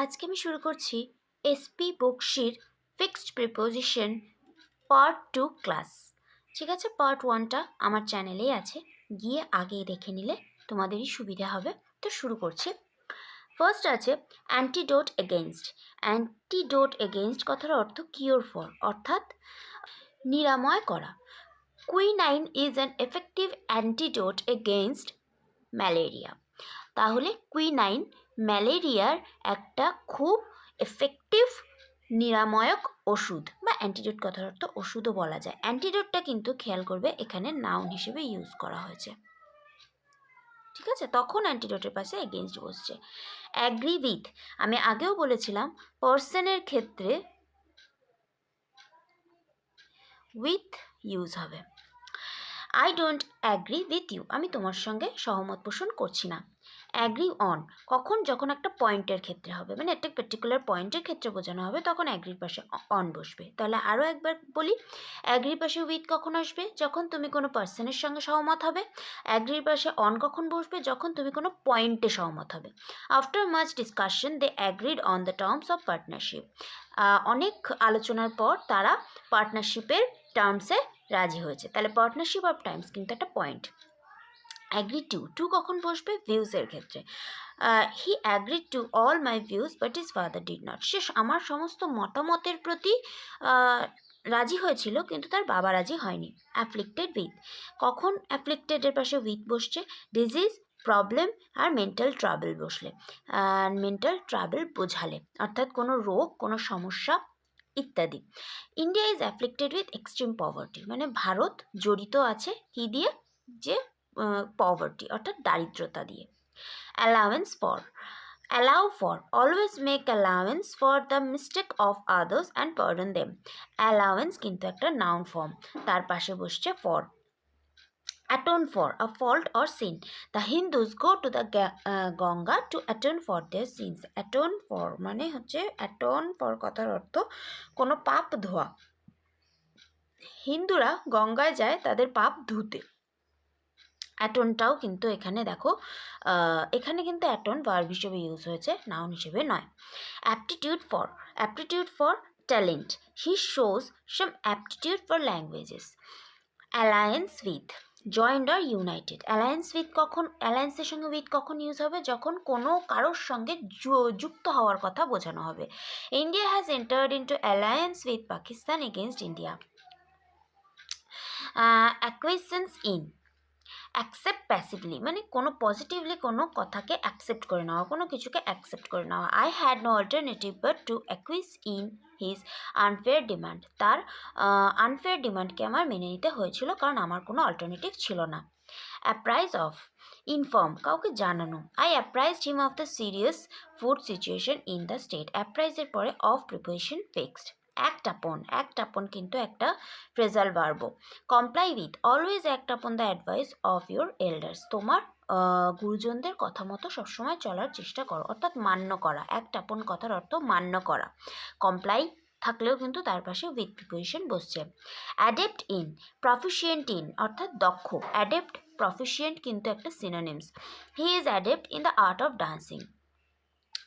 আজকে আমি শুরু করছি এসপি বক্সির ফিক্সড প্রিপোজিশন পার্ট 2 ক্লাস। ঠিক আছে, পার্ট 1টা আমার চ্যানেলেই আছে, গিয়ে আগেই দেখে নিলে তোমাদেরই সুবিধা হবে। তো শুরু করছি। ফার্স্ট আছে অ্যান্টিডোট এগেইনস্ট। অ্যান্টিডোট এগেইনস্ট কথার অর্থ কিওর ফর, অর্থাৎ নিরাময় করা। Quinine is an effective antidote against malaria. তাহলে কুইনাইন ম্যালেরিয়ার একটা খুব এফেক্টিভ নিরাময়ক ওষুধ, বা অ্যান্টিডোট কথার অর্থ ওষুধও বলা যায়। অ্যান্টিডোটটা কিন্তু খেয়াল করবে এখানে নাউন হিসেবে ইউজ করা হয়েছে। ঠিক আছে, তখন অ্যান্টিডোটের পাশে এগেইনস্ট বসছে। অ্যাগ্রি উইথ, আমি আগেও বলেছিলাম পার্সনের ক্ষেত্রে উইথ ইউজ হবে। I don't agree with you, আমি তোমার সঙ্গে সহমত পোষণ করছি না। অ্যাগ্রি অন, কখন? যখন একটা পয়েন্টের ক্ষেত্রে হবে, মানে একটা পার্টিকুলার পয়েন্টের ক্ষেত্রে বোঝানো হবে, তখন অ্যাগ্রির পাশে অন বসবে। তাহলে আরও একবার বলি, অ্যাগ্রির পাশে উইথ কখন আসবে? যখন তুমি কোনো পার্সনের সঙ্গে সহমত হবে। অ্যাগ্রির পাশে অন কখন বসবে? যখন তুমি কোনো পয়েন্টে সহমত হবে। After much discussion they agreed on the terms of partnership. অনেক আলোচনার পর তারা পার্টনারশিপের টার্মসে রাজি হয়েছে। তাহলে পার্টনারশিপ অফ টাইমস কিন্তু একটা পয়েন্ট। অ্যাগ্রি টু কখন বসবে? ভিউজের ক্ষেত্রে। He agreed to all my views but his father did not. সে আমার সমস্ত মতামতের প্রতি রাজি হয়েছিল, কিন্তু তার বাবা রাজি হয়নি। অ্যাফ্লিক্টেড উইথ, কখন অ্যাফ্লিক্টেডের পাশে উইথ বসছে? ডিজিজ, প্রবলেম আর মেন্টাল ট্রাবল বসলে, মেন্টাল ট্রাবল বোঝালে, অর্থাৎ কোনো রোগ, কোনো সমস্যা ইত্যাদি। India is afflicted with extreme poverty, মানে ভারত জড়িত আছে কি দিয়ে? যে পভার্টি অর্থাৎ দারিদ্রতা দিয়ে। Allowance for, allow for, always make allowance for the mistake of others and pardon them. Allowance কিন্তু একটা নাউন ফর্ম, তার পাশে বসছে for. atone for a fault or sin. The Hindus go to the Ganga to atone for their sins. Atone for মানে হচ্ছে atone for কথার অর্থ কোনো পাপ ধোয়া। হিন্দুরা গঙ্গায় যায় তাদের পাপ ধুতে। অ্যাটনটাও কিন্তু এখানে দেখো, এখানে কিন্তু অ্যাটন ভার্ব হিসেবে ইউজ হয়েছে, নাউন হিসেবে নয়। Aptitude for talent, he shows some aptitude for languages. Alliance with, joint আর ইউনাইটেড। অ্যালায়েন্স উইথ কখন? অ্যালায়েন্সের সঙ্গে উইথ কখন ইউজ হবে? যখন কোনো কারোর সঙ্গে যুক্ত হওয়ার কথা বোঝানো হবে। India has entered into alliance with Pakistan against India. Acquiescence in, accept passively, মানে কোনো পজিটিভলি কোনো কথাকে অ্যাকসেপ্ট করে নেওয়া, কোনো কিছুকে অ্যাকসেপ্ট করে নেওয়া। I had no alternative but to acquiesce in his unfair demand, তার আনফেয়ার ডিমান্ডকে আমার মেনে নিতে হয়েছিল, কারণ আমার কোনো অল্টারনেটিভ ছিল না। অ্যাপ্রাইজ অফ, ইনফর্ম, কাউকে জানানো। I apprised him of the serious food situation in the state. অ্যাপ্রাইজের পরে of preposition fixed. Act upon কিন্তু একটা phrasal verb. Comply with, always act upon the advice of your elders, তোমার গুরুজনদের কথা মতো সবসময় চলার চেষ্টা করো, অর্থাৎ মান্য করা। অ্যাক্ট আপন কথার অর্থ মান্য করা। কমপ্লাই থাকলেও কিন্তু তার পাশে উইথ প্রিপোজিশন বসছে। অ্যাডেপ্ট ইন, প্রফিশিয়েন্ট ইন অর্থাৎ দক্ষ। অ্যাডেপ্ট, প্রফিশিয়েন্ট কিন্তু একটা synonyms. He is adept in the art of dancing.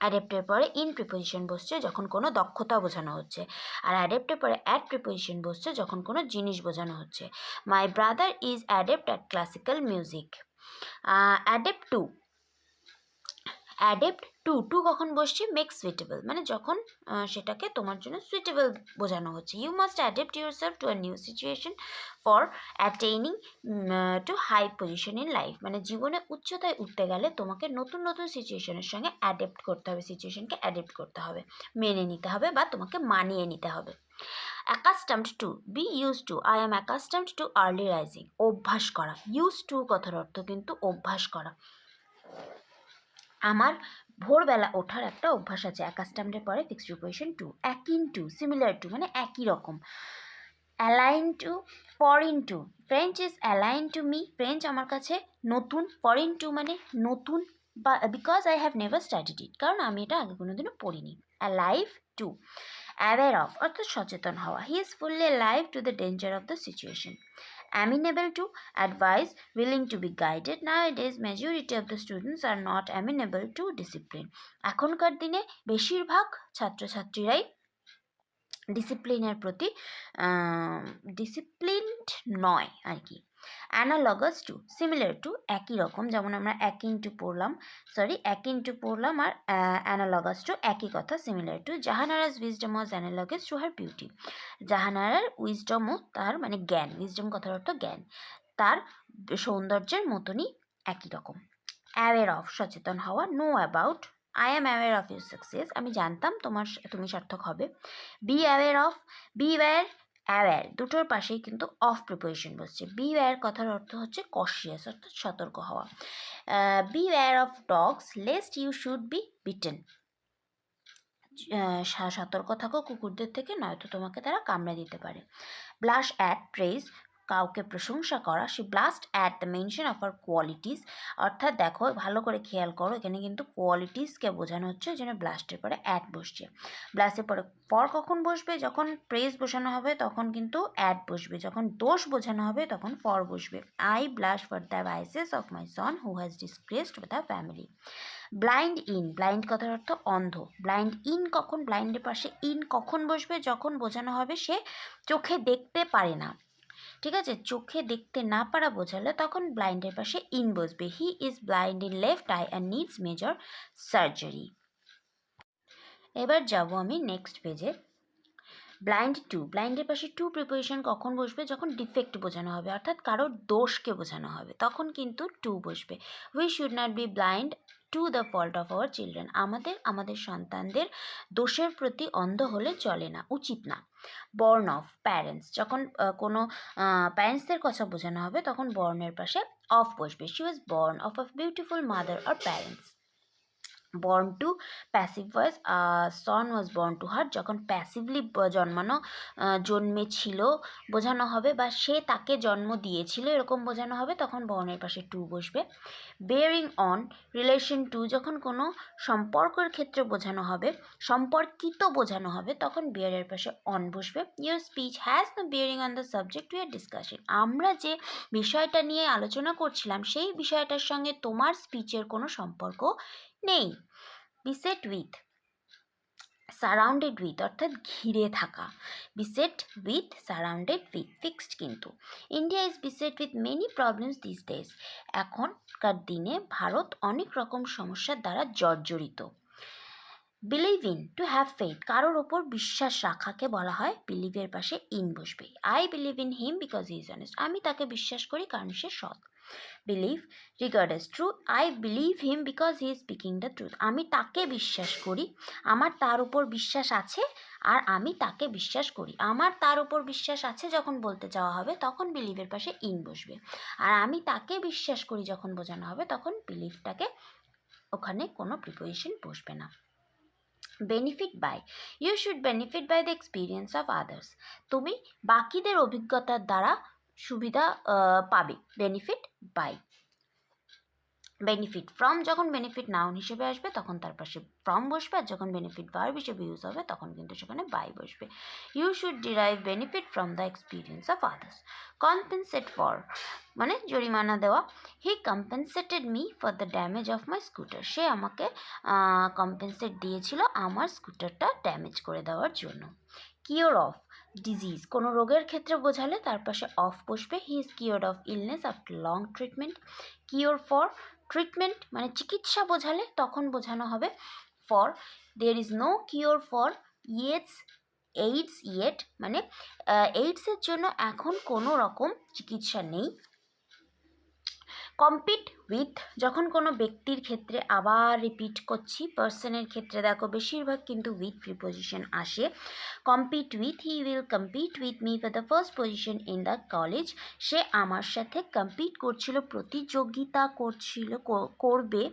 অ্যাডেপ্টের পরে ইন প্রিপোজিশন বসছে যখন কোনো দক্ষতা বোঝানো হচ্ছে, আর অ্যাডেপ্টের পরে অ্যাট প্রিপোজিশন বসছে যখন কোনো জিনিস বোঝানো হচ্ছে। My brother is adept at classical music. Adept to কখন বসছে? মেক সুইটেবল, মানে যখন সেটাকে তোমার জন্য সুইটেবল বোঝানো হচ্ছে। You must adapt yourself to a new situation for attaining to high position in life, মানে জীবনে উচ্চতায় উঠতে গেলে তোমাকে নতুন নতুন সিচুয়েশনের সঙ্গে অ্যাডেপ্ট করতে হবে, সিচুয়েশনকে অ্যাডেপ্ট করতে হবে, মেনে নিতে হবে বা তোমাকে মানিয়ে নিতে হবে। Accustomed to, be use to. I am accustomed to early rising, অভ্যাস করা। ইউজ টু কথার অর্থ কিন্তু অভ্যাস করা। আমার ভোরবেলা ওঠার একটা অভ্যাস আছে। অ্যাকাস্টামডের পরে fixed preposition to. Akin to, similar to, মানে একই রকম। Alien to, foreign to. French is alien to me, French আমার কাছে নতুন। ফরেন টু মানে নতুন, বা because I have never studied it, কারণ আমি এটা আগে কোনোদিনও পড়িনি। অ্যালাইভ টু, অ্যাওয়্যার অফ অর্থাৎ সচেতন হওয়া। He is fully alive to the danger of the situation. amenable to advice, willing to be guided. Nowadays majority of the students are not amenable to discipline. এখনকার দিনে বেশিরভাগ ছাত্রছাত্রীরাই ডিসিপ্লিনের প্রতি disciplined নয় আর কি। Analogous two, similar two, একই রকম, যেমন আমরা অ্যাকিন টু পড়লাম আর অ্যানালগাস টু একই কথা, similar to. Jahanara's wisdom was analogous to her beauty. জাহানারার উইজডমও তার মানে জ্ঞান, উইজডম কথার অর্থ জ্ঞান, তার সৌন্দর্যের মতনই একই রকম। অ্যাওয়ার অফ, সচেতন হওয়া। Know about, I am aware of your success, আমি জানতাম তুমি সার্থক হবে। Be aware of, beware, aware দুটোর পাশেই কিন্তু অফ প্রিপোজিশন বসছে। বি ওয়্যার কথার অর্থ হচ্ছে কশিয়াস, অর্থাৎ সতর্ক হওয়া। Beware of dogs lest you should be beaten, সতর্ক থাকো কুকুরদের থেকে, নয়তো তোমাকে তারা কামড়ে দিতে পারে। ব্লাশ অ্যাট, প্রেজ, কাউকে প্রশংসা করা। She blushed at the mention of her qualities, অর্থাৎ দেখো ভালো করে খেয়াল করো, এখানে কিন্তু কোয়ালিটিসকে বোঝানো হচ্ছে, ওই জন্য ব্লাস্টের পরে অ্যাট বসছে। ব্লাস্টের পরে ফর কখন বসবে? যখন প্রেজ বোঝানো হবে তখন কিন্তু অ্যাট বসবে, যখন দোষ বোঝানো হবে তখন ফর বসবে। I blush for the vices of my son who has disgraced the family. Blind in, blind কথার অর্থ অন্ধ। ব্লাইন্ড ইন কখন, ব্লাইন্ডের পাশে ইন কখন বসবে? যখন বোঝানো হবে সে চোখে দেখতে পারে না, ঠিক আছে, চোখে দেখতে না পারা বোঝালে তখন ব্লাইন্ডের পাশে ইন বসবে। He is blind in left I and needs major surgery. এবার যাব আমি নেক্সট পেজে। ব্লাইন্ড টু, ব্লাইন্ডের পাশে টু প্রিপোজিশন কখন বসবে? যখন ডিফেক্ট বোঝানো হবে, অর্থাৎ কারোর দোষকে বোঝানো হবে, তখন কিন্তু টু বসবে। We should not be blind to the fault of our children, আমাদের সন্তানদের দোষের প্রতি অন্ধ হলে চলে না, উচিত না। বর্ন অফ, প্যারেন্টস, যখন কোনো প্যারেন্টসদের কথা বোঝানো হবে তখন বর্নের পাশে অফ বসবে। She was born of a beautiful mother or parents. Born to, passive voice, Son was born to her, যখন প্যাসিভলি জন্মেছিল বোঝানো হবে, বা সে তাকে জন্ম দিয়েছিল এরকম বোঝানো হবে, তখন বর্ণের পাশে টু বসবে। বেয়ারিং অন, রিলেশন টু, যখন কোনো সম্পর্কের ক্ষেত্রে বোঝানো হবে, সম্পর্কিত বোঝানো হবে, তখন বেয়ারের পাশে অন বসবে। Your speech has no bearing on the subject we are discussing, আমরা যে বিষয়টা নিয়ে আলোচনা করছিলাম সেই বিষয়টার সঙ্গে তোমার স্পিচের কোনো সম্পর্ক নেই। বিসেট উইথ, সারাউন্ডেড উইথ, অর্থাৎ ঘিরে থাকা। Beset with, surrounded with, fixed কিন্তু। India is beset with many problems these days, এখনকার দিনে ভারত অনেক রকম সমস্যার দ্বারা জর্জরিত। Believe in, to have faith, কারোর ওপর বিশ্বাস রাখাকে বলা হয়, বিলিভের পাশে ইন বসবে। I believe in him because he is honest, আমি তাকে বিশ্বাস করি কারণ সে সৎ। Believe regard S true, I believe him because he is speaking the truth, আমি তাকে বিশ্বাস করি, আমার তার উপর বিশ্বাস আছে আর আমি তাকে বিশ্বাস করি। আমার তার উপর বিশ্বাস আছে যখন বলতে চাওয়া হবে তখন বিলিভের পাশে ইন বসবে, আর আমি তাকে বিশ্বাস করি যখন বোঝানো হবে তখন বিলিভটাকে ওখানে কোনো প্রিপোজিশন বসবে না। Benefit by, you should benefit by the experience of others, তুমি বাকিদের অভিজ্ঞতার দ্বারা সুবিধা পাবে। Benefit by. বেনিফিট ফ্রম, যখন বেনিফিট নাউন হিসেবে আসবে তখন তার পাশে ফ্রম বসবে, আর যখন বেনিফিট ভার্ব হিসেবে ইউজ হবে তখন কিন্তু সেখানে বাই বসবে। You should derive benefit from the experience of others. Compensate for মানে জরিমানা দেওয়া। He compensated me for the damage of my scooter, সে আমাকে কম্পেনসেট দিয়েছিল আমার স্কুটারটা ড্যামেজ করে দেওয়ার জন্য। কিওর অফ, ডিজিজ, কোনো রোগের ক্ষেত্রে বোঝালে তার পাশে অফ বসবে। He is cured of illness after long treatment. Cure for, treatment মানে চিকিৎসা বোঝালে তখন বোঝানো হবে for. There is no cure for AIDS yet, মানে এইডসের জন্য এখন কোনো রকম চিকিৎসা নেই। কম্পিট উইথ, যখন কোনো ব্যক্তির ক্ষেত্রে, আবার রিপিট করছি, পার্সনের ক্ষেত্রে দেখো বেশিরভাগ কিন্তু উইথ প্রিপোজিশন আসে। Compete with, he will compete with me for the first position in the college, সে আমার সাথে কম্পিট করছিল, প্রতিযোগিতা করবে,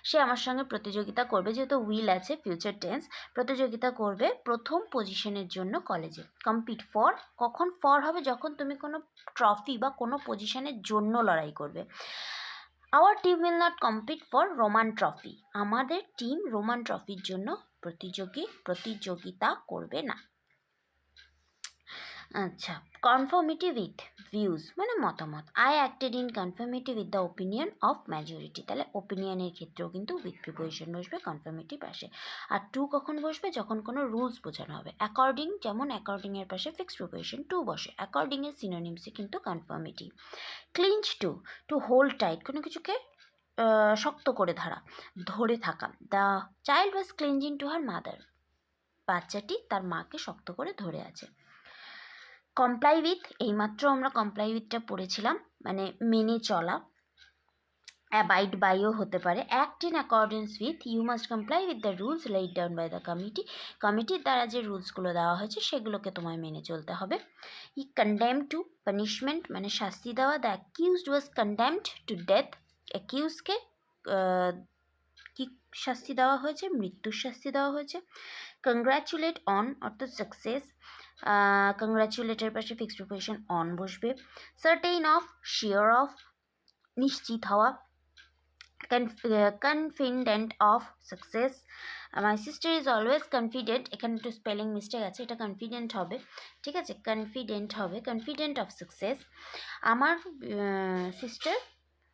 সে আমার সঙ্গে প্রতিযোগিতা করবে, যেহেতু উইল আছে ফিউচার টেন্স, প্রতিযোগিতা করবে প্রথম পজিশনের জন্য কলেজে। কম্পিট ফর, কখন ফর হবে? যখন তুমি কোনো ট্রফি বা কোনো পজিশনের জন্য লড়াই করবে। Our team will not compete for Roman trophy, আমাদের টিম রোমান ট্রফির জন্য প্রতিযোগিতা করবে না। আচ্ছা, কনফর্মিটি উইথ ভিউজ মানে মতামত। I acted in conformity with the opinion of majority, তাহলে ওপিনিয়নের ক্ষেত্রেও কিন্তু উইথ প্রিপোজিশন বসবে কনফর্মিটির পাশে। আর টু কখন বসবে? যখন কোনো রুলস বোঝানো হবে। অ্যাকর্ডিং, যেমন অ্যাকর্ডিংয়ের পাশে ফিক্সড প্রিপোজিশন টু বসে। অ্যাকর্ডিংয়ের সিনোনিমসে কিন্তু conformity. Cling to, to hold tight, কোনো কিছুকে শক্ত করে ধরে থাকা। The child was clinging to her mother, বাচ্চাটি তার মাকে শক্ত করে ধরে আছে। কমপ্লাই উইথ, এইমাত্র আমরা কমপ্লাই উইথটা পড়েছিলাম, মানে মেনে চলা। অ্যাবাইড বাইও হতে পারে। Act in accordance with, you must comply with the rules laid down by the committee, কমিটির দ্বারা যে রুলসগুলো দেওয়া হয়েছে সেগুলোকে তোমায় মেনে চলতে হবে। ই কন্ডেম টু, পানিশমেন্ট মানে শাস্তি দেওয়া। The accused was condemned to death, অ্যাকিউজকে কি শাস্তি দেওয়া হয়েছে? মৃত্যুর শাস্তি দেওয়া হয়েছে। কংগ্র্যাচুলেট অন অর্থাৎ সাকসেস, কংগ্র্যাচুলেটের পাশে ফিক্সড প্রিপোজিশন অন বসবে। সার্টেইন অফ, শিওর অফ, নিশ্চিত হওয়া। Confident of success, my sister is always confident, এখানে একটু স্পেলিং মিস্টেক আছে, এটা কনফিডেন্ট হবে, ঠিক আছে, কনফিডেন্ট হবে, কনফিডেন্ট অফ সাকসেস। আমার সিস্টার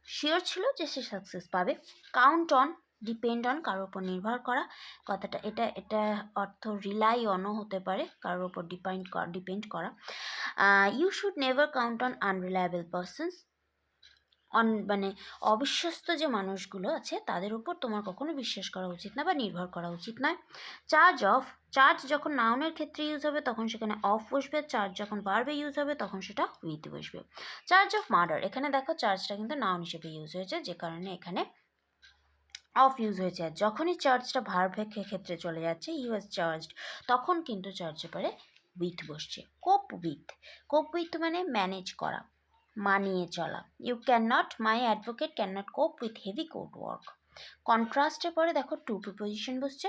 শিওর ছিল যে সে সাকসেস পাবে। কাউন্ট অন, ডিপেন্ড অন, কারোর ওপর নির্ভর করা। কথাটা এটা অর্থ রিলাই অনও হতে পারে, কারোর ওপর ডিপেন্ড করা। You should never count on unreliable persons, মানে অবিশ্বস্ত যে মানুষগুলো আছে তাদের উপর তোমার কখনো বিশ্বাস করা উচিত না বা নির্ভর করা উচিত নয়। চার্জ অফ, চার্জ যখন নাউনের ক্ষেত্রে ইউজ হবে তখন সেখানে অফ বসবে, চার্জ যখন ভার্বে ইউজ হবে তখন সেটা উইথ বসবে। চার্জ অফ মার্ডার, এখানে দেখো চার্জটা কিন্তু নাউন হিসেবে ইউজ হয়েছে, যে কারণে এখানে অফ ইউজ হয়েছে। আর যখনই চার্জটা ভার্বের ক্ষেত্রে চলে যাচ্ছে, ইউ হ্যাজ চার্জড, তখন কিন্তু চার্জের পরে উইথ বসছে। কোপ উইথ, কোপ উইথ মানে ম্যানেজ করা, মানিয়ে চলা। You can not, my advocate can not cope with heavy court work. কন্ট্রাস্টের পরে দেখো টু প্রিপোজিশন বসছে,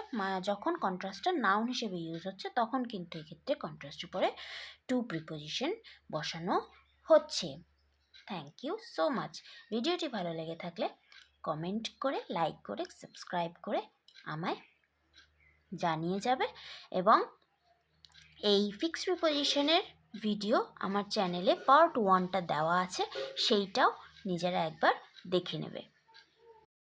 যখন কন্ট্রাস্টটা নাউন হিসেবে ইউজ হচ্ছে তখন কিন্তু এক্ষেত্রে কন্ট্রাস্টের পরে টু প্রিপোজিশন বসানো হচ্ছে। Thank you so much. ভিডিওটি ভালো লেগে থাকলে কমেন্ট করে, লাইক করে, সাবস্ক্রাইব করে আমায় জানিয়ে যাবে, এবং এই ফিক্সড প্রিপোজিশনের ভিডিও আমার চ্যানেলে পার্ট 1টা দেওয়া আছে, সেইটাও নিজেরা একবার দেখে নেবে।